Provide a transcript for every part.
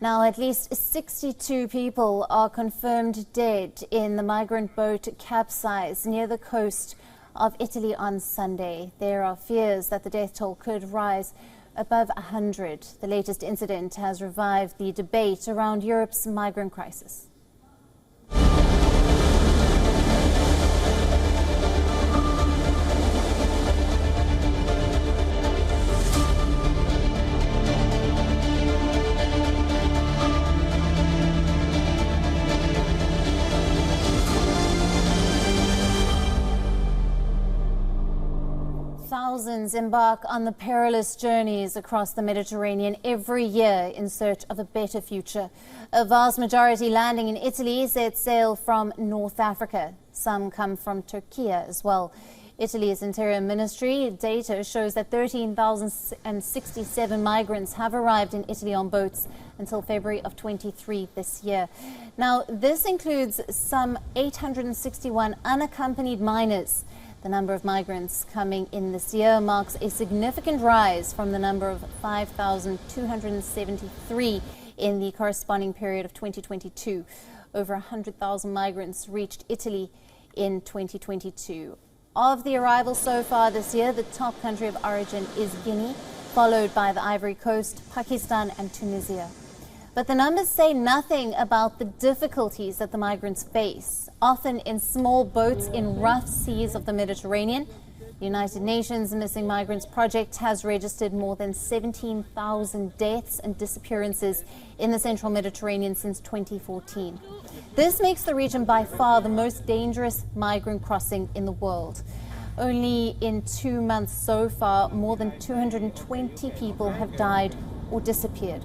Now, at least 62 people are confirmed dead in the migrant boat capsized near the coast of Italy on Sunday. There are fears that the death toll could rise above 100. The latest incident has revived the debate around Europe's migrant crisis. Thousands embark on the perilous journeys across the Mediterranean every year in search of a better future. A vast majority landing in Italy set sail from North Africa. Some come from Turkey as well. Italy's Interior Ministry data shows that 13,067 migrants have arrived in Italy on boats until February of 23 this year. Now, this includes some 861 unaccompanied minors. The number of migrants coming in this year marks a significant rise from the number of 5,273 in the corresponding period of 2022. Over 100,000 migrants reached Italy in 2022. Of the arrivals so far this year, the top country of origin is Guinea, followed by the Ivory Coast, Pakistan and Tunisia. But the numbers say nothing about the difficulties that the migrants face, often in small boats in rough seas of the Mediterranean. The United Nations Missing Migrants Project has registered more than 17,000 deaths and disappearances in the central Mediterranean since 2014. This makes the region by far the most dangerous migrant crossing in the world. Only in 2 months so far, more than 220 people have died or disappeared.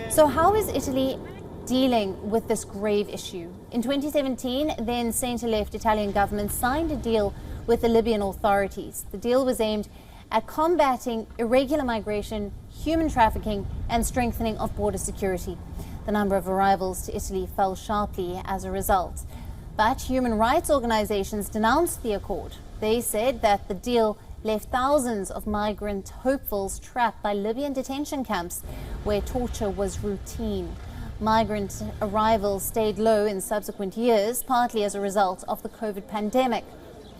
So how is Italy dealing with this grave issue? In 2017, then centre-left Italian government signed a deal with the Libyan authorities. The deal was aimed at combating irregular migration, human trafficking and strengthening of border security. The number of arrivals to Italy fell sharply as a result. But human rights organizations denounced the accord. They said that the deal left thousands of migrant hopefuls trapped by Libyan detention camps where torture was routine. Migrant arrivals stayed low in subsequent years, partly as a result of the COVID pandemic.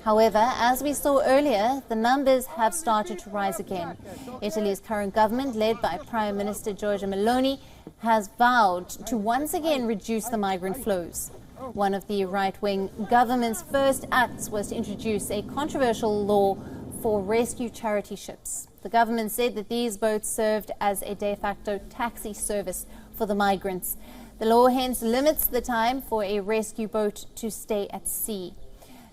However, as we saw earlier, the numbers have started to rise again. Italy's current government, led by Prime Minister Giorgia Meloni, has vowed to once again reduce the migrant flows. One of the right-wing government's first acts was to introduce a controversial law for rescue charity ships. The government said that these boats served as a de facto taxi service for the migrants. The law hence limits the time for a rescue boat to stay at sea.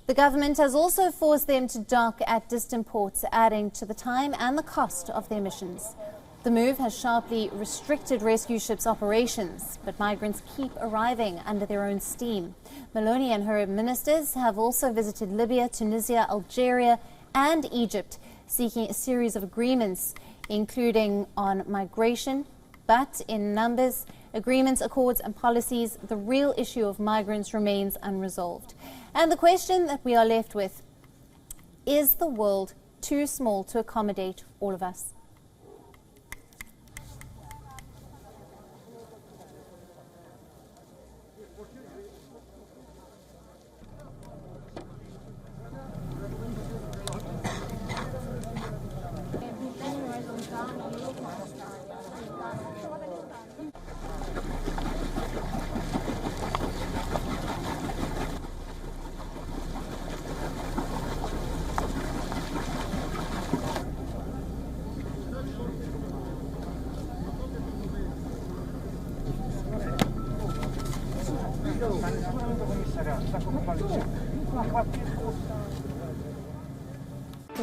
The government has also forced them to dock at distant ports, adding to the time and the cost of their missions. The move has sharply restricted rescue ships' operations, but migrants keep arriving under their own steam. Meloni and her ministers have also visited Libya, Tunisia, Algeria and Egypt, seeking a series of agreements, including on migration. But in numbers, agreements, accords and policies, the real issue of migrants remains unresolved. And the question that we are left with, is the world too small to accommodate all of us?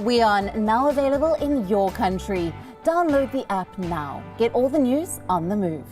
WION now available in your country. Download the app now. Get all the news on the move.